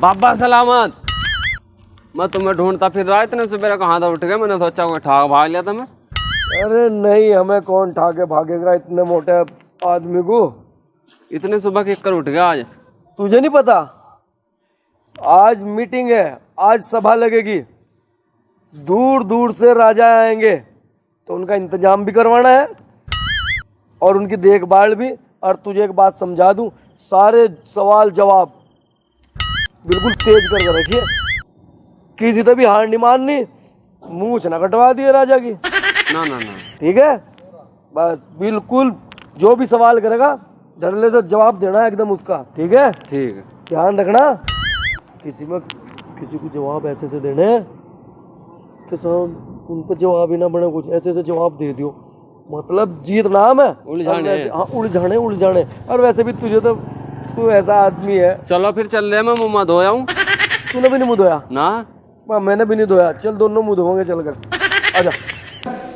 बाबा सलामत। मैं तुम्हें ढूंढता फिर रहा, इतने सुबह कहाँ था उठ गए, मैंने सोचा कोई ठाक भाग लिया था मैं। अरे नहीं, हमें कौन ठाके भागेगा इतने मोटे आदमी को। इतने सुबह किक कर उठ गया आज। तुझे नहीं पता, आज मीटिंग है, आज सभा लगेगी, दूर दूर से राजा आएंगे, तो उनका इंतजाम भी करवाना है और उनकी देखभाल भी। और तुझे एक बात समझा दूं, सारे सवाल जवाब बिल्कुल तेज करके रखिए, किसी से भी हार नहीं माननी, मूंछ ना कटवा दिए राजा की। ना ना ना, ठीक है, बस बिल्कुल जो भी सवाल करेगा धड़ल्ले से जवाब देना है एकदम उसका। ठीक है, ठीक है। ध्यान रखना, किसी को जवाब ऐसे से देने कि सब उन पर जवाब ही ना बने, कुछ ऐसे से जवाब दे दियो, मतलब जीत नाम है। उलझाने। हाँ, उलझाने। और वैसे भी तुझे तो, तू ऐसा आदमी है। चलो फिर चल रहे, मैं मुँह मत धोया हूँ। तूने भी नहीं मुँह धोया ना, मैंने भी नहीं धोया। चल दोनों मुँह धोएंगे चलकर, आजा।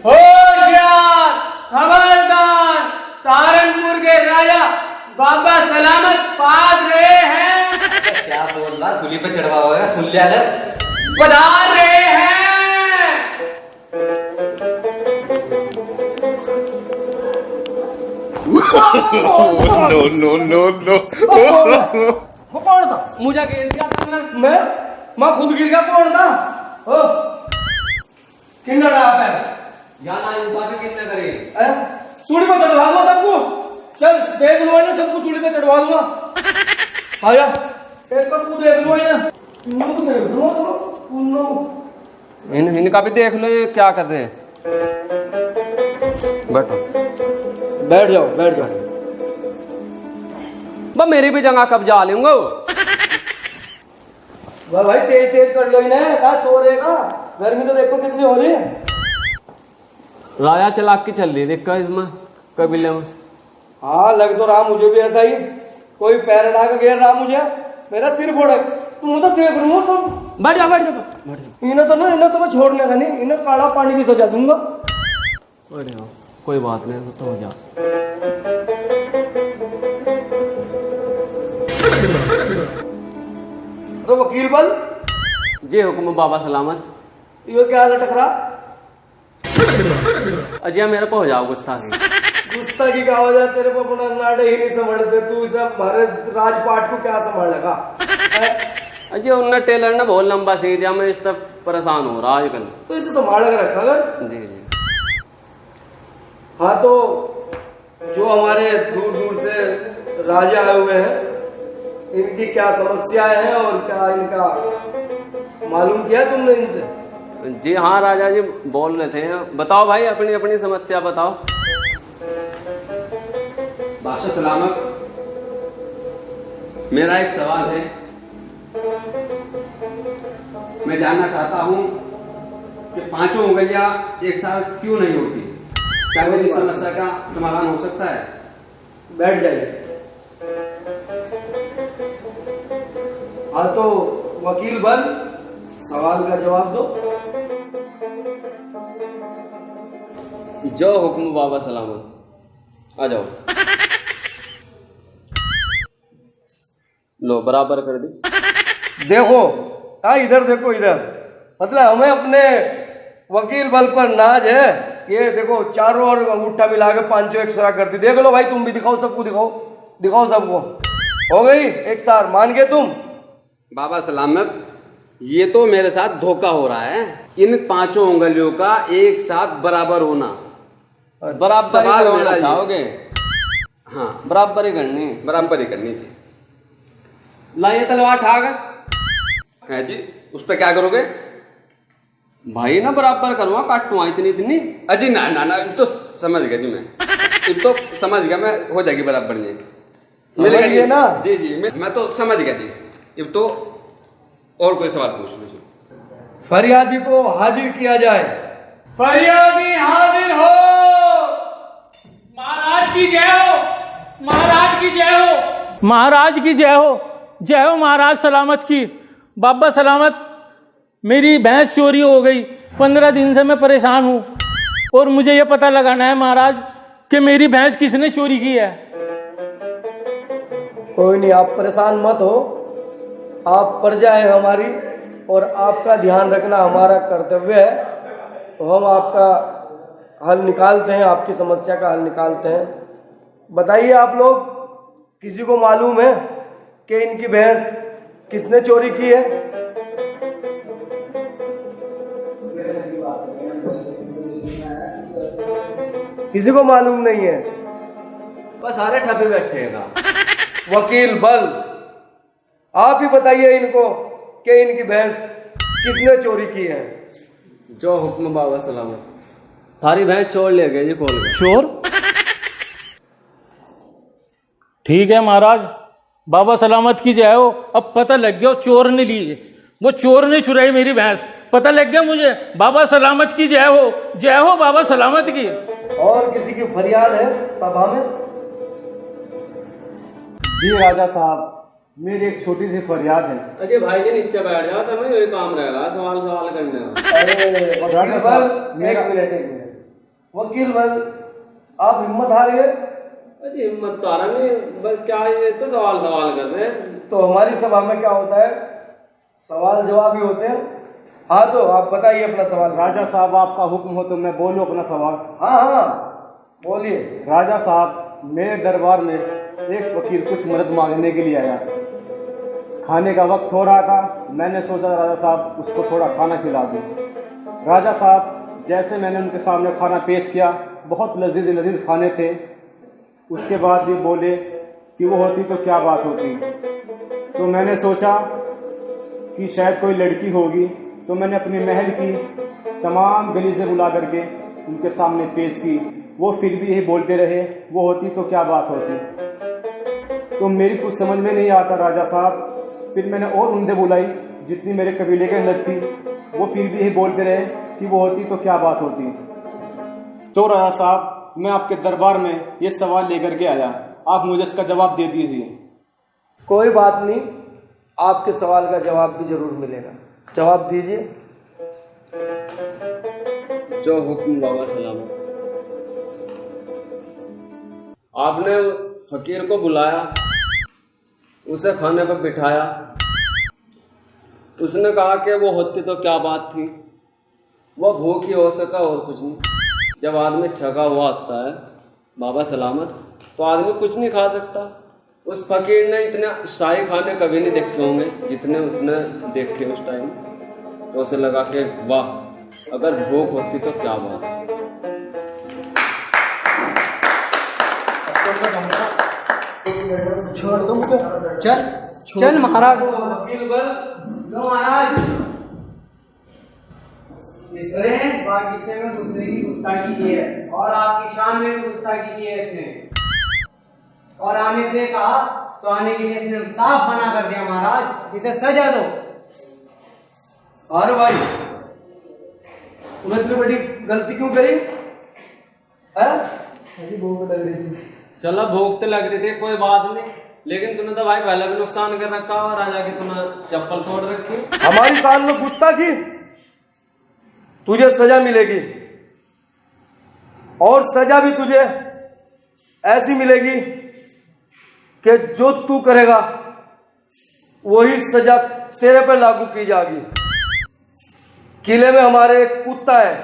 होशियार, खबरदार, सहारनपुर के राजा बाबा सलामत पास रहे हैं। क्या बोल रहा, सूली पे चढ़वा होगा, सुन लिया ना। पधार रहे हैं। No. वो कौन था? मुझे गिर दिया तुमने। मैं खुद गिर गया। कौन था? ओ किन्ना रहा है? या ना इंसाफी कितने करे। सूली पे चढ़वा दूंगा सबको। चल देख लो ना, सबको सूली पे चढ़वा दूंगा। आया, एक बार तू देख लो ना, तू देख लो। इनका भी देख लो, ये क्या कर रहे हैं। बैठ जाओ। बा मेरी भी जगह कब्जा लूंगा। भाई तेज कर लो इन्हें, क्या सो रहेगा, गर्मी तो देखो कितनी हो रही है। राजा चलाक की चल रही देखा इसमें कबीले में। हाँ, लग तो रहा मुझे भी ऐसा ही, कोई पैर अड़ा के घेर रहा मुझे, मेरा सिर फोड़े। तुम तो देख लूँ तुम। बैठ जा। इन्हें तो मैं छोड़ने का नहीं, इन्हें काला पानी की सजा दूंगा। कोई बात नहीं, तो हो जा। तो वकील बल जी हुक्म बाबा सलामत। ये क्या लटक रहा? अजय मेरे को हो जाओ गुस्सा गुस्ताखी का वजह, तेरे को अपना नाडे ही नहीं संभालते, तू सब हमारे राजपाट को क्या संभालेगा? अजय उनने टेलर ने बहुत लंबा सी दिया, मैं इस तरफ परेशान हो रहा आजकल। तो इसे संभाल कर रखा कर। जी। हाँ, तो जो हमारे दूर दूर से राजा आए हुए हैं, इनकी क्या समस्याएं हैं और क्या इनका मालूम किया तुमने इनसे? जी हाँ राजा जी बोल रहे थे, बताओ भाई अपनी अपनी समस्या बताओ। बादशाह सलामत, मेरा एक सवाल है। मैं जानना चाहता हूँ कि पांचों उंगलियां एक साथ क्यों नहीं होती? क्या मेरी समस्या का समाधान हो सकता है? बैठ जाइए। हाँ, तो वकील बन, सवाल का जवाब दो। जो हुक्म बाबा सलामत। आ जाओ। लो बराबर कर दी। देखो, हाँ इधर देखो, इधर मतलब हमें अपने वकील बल पर नाज है। ये देखो, चारों ओर अंगूठा मिला के पांचों एक सरा कर दी। देख लो भाई, तुम भी दिखाओ, सबको दिखाओ सबको। हो गई एक सार, मान गए तुम? बाबा सलामत, ये तो मेरे साथ धोखा हो रहा है। इन पांचों उंगलियों का एक साथ बराबर होना, बराबर सवाल ही मेरा चाहोगे? हाँ, बराबर ही करनी। बराबर ही करनी थी। लाइए तलवार ठाक है जी, उस पर क्या करोगे? भाई ना बराबर करूँगा, काटूंगा इतनी। अजी ना, अब तो समझ गया जी, मैं अब तो समझ गया, मैं हो जाएगी बराबर जी। समझ गए ना? जी, मैं तो समझ गया जी। अब तो और कोई सवाल पूछ लीजिए। फरियादी को हाजिर किया जाए। फरियादी हाजिर हो। महाराज की जय हो, महाराज की जय हो, महाराज की जय हो, जय हो महाराज सलामत की। बाबा सलामत, मेरी भैंस चोरी हो गई, 15 दिन से मैं परेशान हूं और मुझे यह पता लगाना है महाराज कि मेरी भैंस किसने चोरी की है। कोई नहीं, आप परेशान मत हो। आप प्रजा है हमारी और आपका ध्यान रखना हमारा कर्तव्य है। तो हम आपका हल निकालते हैं, आपकी समस्या का हल निकालते हैं। बताइए आप लोग, किसी को मालूम है कि इनकी भैंस किसने चोरी की है? किसी को मालूम नहीं है? बस सारे ठपे बैठेगा। वकील बल, आप ही बताइए इनको कि इनकी भैंस किसने चोरी की है? जो हुक्म बाबा सलामत। थारी भैंस चोर ले गए जी, खोल गए। चोर? ठीक है महाराज, बाबा सलामत की जय हो। अब पता लग गया चोर ने ली है, वो चोर ने चुराई मेरी भैंस, पता लग गया मुझे। बाबा सलामत की जय हो बाबा सलामत की। और किसी की फरियाद है सभा में? जी राजा साहब, मेरी एक छोटी सी फरियाद है। अजय भाई जी नीचे बैठ जाओ, तब यही काम रहेगा सवाल करने का। अरे वकील बल, एक मिनट। वकील बल, आप हिम्मत हारिए। अजय हिम्मत तो आ रहा नहीं, बस क्या ये तो सवाल कर रहे हैं। तो हमारी सभा में क्या होता है, सवाल जवाब ही होते हैं। हाँ, तो आप बताइए अपना सवाल। राजा साहब, आपका हुक्म हो तो मैं बोलूं अपना सवाल? हाँ, बोलिए। राजा साहब, मेरे दरबार में एक वकील कुछ मदद मांगने के लिए आया। खाने का वक्त हो रहा था, मैंने सोचा राजा साहब उसको थोड़ा खाना खिला दूं। राजा साहब, जैसे मैंने उनके सामने खाना पेश किया, बहुत लजीज खाने थे। उसके बाद ये बोले कि वो होती तो क्या बात होती। तो मैंने सोचा कि शायद कोई लड़की होगी, तो मैंने अपनी महल की तमाम गली से बुला करके उनके सामने पेश की। वो फिर भी यही बोलते रहे, वो होती तो क्या बात होती। तो मेरी कुछ समझ में नहीं आता राजा साहब। फिर मैंने और उनसे बुलाई जितनी मेरे कबीले के अंदर थी, वो फिर भी यही बोलते रहे कि वो होती तो क्या बात होती। तो राजा साहब, मैं आपके दरबार में ये सवाल लेकर के आया, आप मुझे इसका जवाब दे दीजिए। कोई बात नहीं, आपके सवाल का जवाब भी जरूर मिलेगा। जवाब दीजिए। जो हुक्म बाबा सलामत। आपने फकीर को बुलाया, उसे खाने पर बिठाया, उसने कहा कि वो होती तो क्या बात थी, वह भूखी हो सका और कुछ नहीं। जब आदमी छका हुआ आता है बाबा सलामत, तो आदमी कुछ नहीं खा सकता। उस फकीर ने इतने शाही खाने कभी नहीं देखे होंगे जितने उसने देखे उस टाइम। तो उसे लगा कि वाह, अगर भूख होती तो क्या बात। छोड़ दो मुझे। चल महाराज। वकील बल, लो महाराज, इसने बागीचे में दूसरे की गुस्ताखी की है और आपकी शान में भी गुस्ताखी की है इसने। और आने से कहा तो आने के लिए इसने साफ मना कर दिया। महाराज, इसे सजा दो। अरे भाई, तूने इतनी बड़ी गलती क्यों करी है? भूख लग रही थी। चलो भूख तो लग रही थी, कोई बात नहीं, लेकिन तूने तो भाई पहले भी नुकसान कर रखा और आ जाके तूने चप्पल तोड़ रखी। हमारी शान में गुस्ताखी, तुझे सजा मिलेगी। और सजा भी तुझे ऐसी मिलेगी कि जो तू करेगा वही सजा तेरे पे लागू की जाएगी। किले में हमारे एक कुत्ता है,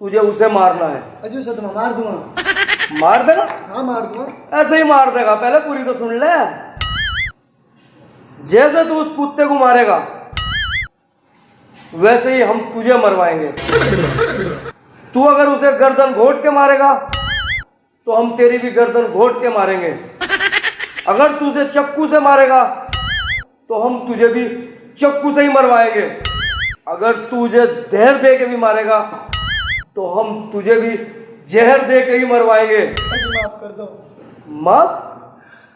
तुझे उसे मारना है। अजू सर, मैं मार दूंगा। मार देगा? हाँ, मार दूंगा। ऐसे ही मार देगा, पहले पूरी तो सुन ले। जैसे तू उस कुत्ते को मारेगा वैसे ही हम तुझे मरवाएंगे। तू अगर उसे गर्दन घोट के मारेगा तो हम तेरी भी गर्दन घोट के मारेंगे। अगर तू उसे चक्कू से मारेगा तो हम तुझे भी चक्कू से ही मरवाएंगे। अगर तुझे जहर दे के भी मारेगा तो हम तुझे भी जहर दे के ही मरवाएंगे। अजी माफ कर दो।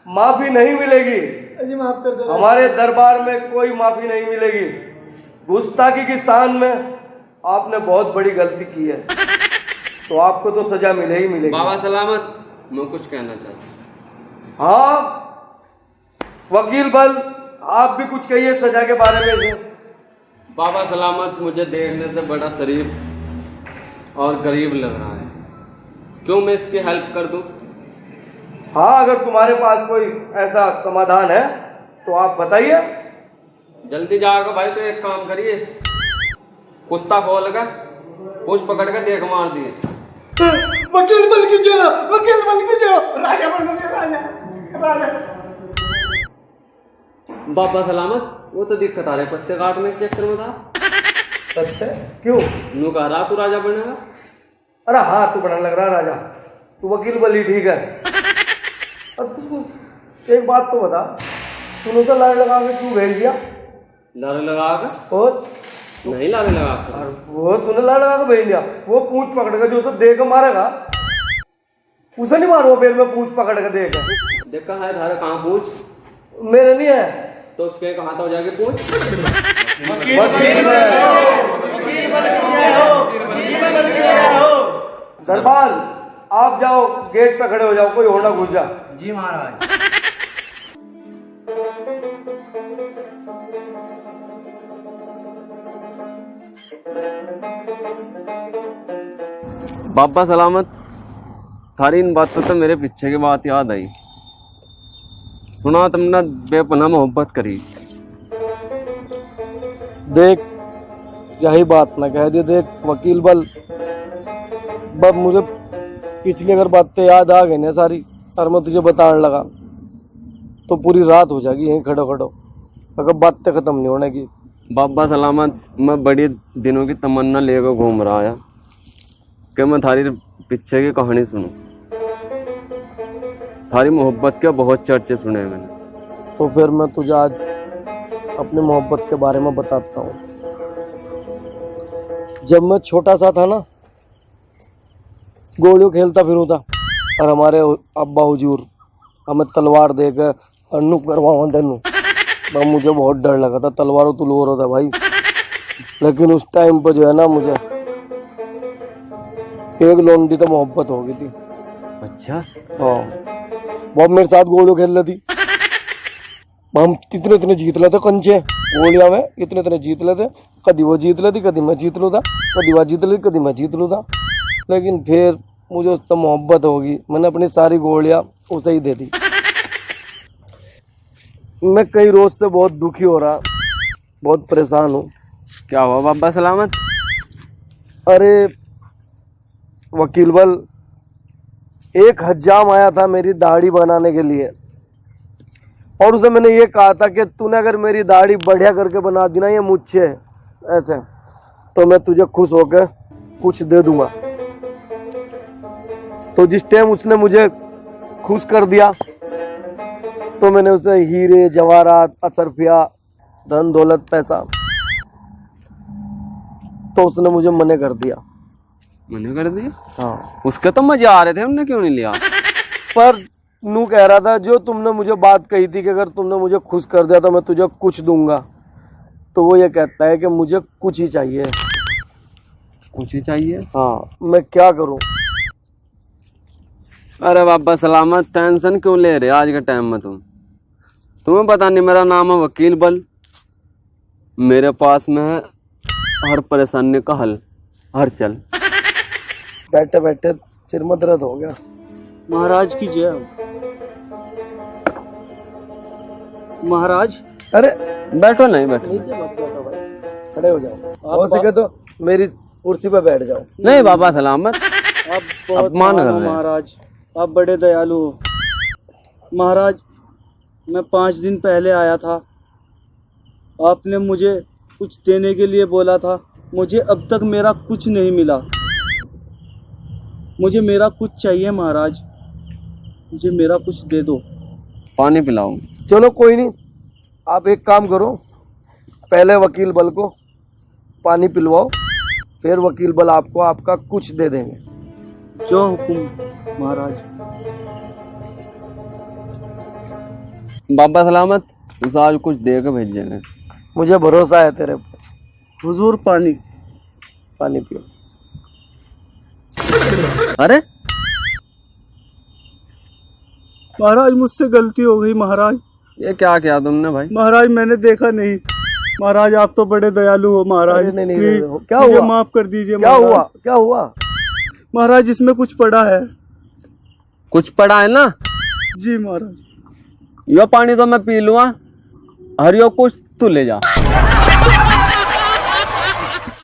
माफी नहीं मिलेगी। अजी माफ कर दो। हमारे दरबार में कोई माफी नहीं मिलेगी। गुस्ताखी की शान में आपने बहुत बड़ी गलती की है, तो आपको तो सजा मिले ही मिलेगी। बाबा सलामत, मैं कुछ कहना चाहता हूँ। हाँ वकील बल, आप भी कुछ कहिए सजा के बारे में। बाबा सलामत, मुझे देखने से बड़ा शरीफ और गरीब लग रहा है, क्यों मैं इसकी हेल्प कर दूं? हाँ, अगर तुम्हारे पास कोई ऐसा समाधान है तो आप बताइए। जल्दी जाकर भाई, तो एक काम करिए, कुत्ता खोल कर पूछ पकड़ कर देख मार दिए। वकील बन के जाओ, वकील बन के जाओ, राजा बनोगे, राजा राजा। बाबा सलामत, वो तो दिक्कत आ रही पत्ते काटने के चक्कर में था। सच है? क्यों? नू कह रहा तू राजा बनेगा। अरे हाँ, तू बनने लग रहा राजा, तू वकील बली, ठीक है। अब तू एक बात तो बता, तूने उसे लाइन लगा के क्यों भेज दिया? लारे लगा कर? और नहीं लारे लगा कर। और वो तूने लाइन लगा के भेज दिया, वो पूंछ पकड़ के जो उसे दे के मारेगा, उसे नहीं मारो पैर में पूंछ पकड़ के देगा। देखा है धारा कहाँ पूछ? मेरे नहीं है तो उसके कहाँ तो जाके पूछ। दरबार आप जाओ, गेट पे खड़े हो जाओ, कोई और ना घुस जा। जी महाराज। बाबा सलामत, थारी इन बातों तो मेरे पीछे की बात याद आई। सुना तुमने बेपनाह मोहब्बत करी। देख, यही बात ना कह दे। देख वकील बल, बब मुझे पिछली अगर बातें याद आ गई ना सारी, और मैं तुझे बताने लगा तो पूरी रात हो जाएगी यहीं खड़ो खड़ो, अगर बातें खत्म नहीं होने की। बाबा सलामत, मैं बड़ी दिनों की तमन्ना लेकर घूम रहा है कि मैं थारी पीछे की कहानी सुनूं। थारी मोहब्बत के बहुत चर्चे सुने मैंने। तो फिर मैं तुझे आज अपनी मोहब्बत के बारे में बताता हूँ। जब मैं छोटा सा था ना, गोलियों खेलता फिरूं था, और हमारे अब्बा हुजूर हमें तलवार देकर अन्नू करवाओ देनू। मुझे बहुत डर लगा था, तलवारों तुलवार होता भाई। लेकिन उस टाइम पर जो है ना, मुझे एक लौंडी तो मोहब्बत हो गई थी। अच्छा? हाँ, वो मेरे साथ गोलियों खेल रही थी। हम इतने इतने जीत लेते कंचे गोलियां में, इतने इतने जीत लेते। कभी वो जीत लेती, कभी मैं जीत लूँ था, कभी वो जीत लेती, कभी मैं जीत लूँ था। लेकिन फिर मुझे उससे मोहब्बत होगी, मैंने अपनी सारी गोलियां उसे ही दे दी। मैं कई रोज से बहुत दुखी हो रहा, बहुत परेशान हूँ। क्या हुआ बाबा सलामत? अरे वकील बल, एक हज्जाम आया था मेरी दाढ़ी बनाने के लिए, और उसे मैंने ये कहा था कि तूने अगर मेरी दाढ़ी बढ़िया करके बना दी ना, ये मुझसे ऐसे, तो मैं तुझे खुश होकर कुछ दे दूंगा। तो जिस टाइम उसने मुझे खुश कर दिया, तो मैंने उसे हीरे जवाहरात असरफिया धन दौलत पैसा, तो उसने मुझे मना कर दिया। मना कर दिया? हाँ, उसके तो मजे आ रहे थे, हमने क्यों नहीं लिया? पर नू कह रहा था जो तुमने मुझे बात कही थी कि अगर तुमने मुझे खुश कर दिया तो मैं तुझे कुछ दूंगा, तो वो ये कहता है कि मुझे कुछ ही चाहिए। कुछ ही चाहिए? हाँ, मैं क्या करूं? अरे बाबा सलामत, टेंशन क्यों ले रहे आज के टाइम में? तुम्हें पता नहीं मेरा नाम है वकील बल। मेरे पास में है हर परेशानी का हल, हर चल। बैठे बैठे सिर में दर्द हो गया। महाराज की जय हो। महाराज, अरे बैठो। नहीं बैठो। नीचे मत बैठो भाई, खड़े हो जाओ। हो सके तो मेरी कुर्सी पे बैठ जाओ। नहीं बाबा सलामत, आप बहुत अपमान महान कर हो रहे हैं। महाराज, आप बड़े दयालु हो। महाराज, मैं 5 दिन पहले आया था, आपने मुझे कुछ देने के लिए बोला था। मुझे अब तक मेरा कुछ नहीं मिला। मुझे मेरा कुछ चाहिए महाराज, मुझे मेरा कुछ दे दो। पानी पिलाओ। चलो कोई नहीं, आप एक काम करो, पहले वकील बल को पानी पिलवाओ, फिर वकील बल आपको आपका कुछ दे देंगे। जो हुकुम महाराज। बाबा सलामत, उसे आज कुछ दे के भेजेंगे। मुझे भरोसा है तेरे पर। हुजूर पानी। पानी पियो। अरे महाराज, मुझसे गलती हो गई महाराज। ये क्या किया तुमने भाई? महाराज, मैंने देखा नहीं। महाराज, आप तो बड़े दयालु हो महाराज। अरे नहीं, प्लीज, क्या मुझे हुआ? माफ कर दीजिए क्या महाराज। हुआ? क्या हुआ? महाराज, इसमें कुछ पड़ा है। कुछ पड़ा है ना? जी महाराज। यो पानी तो मैं पी लूंगा, हरियो कुछ तू ले जा।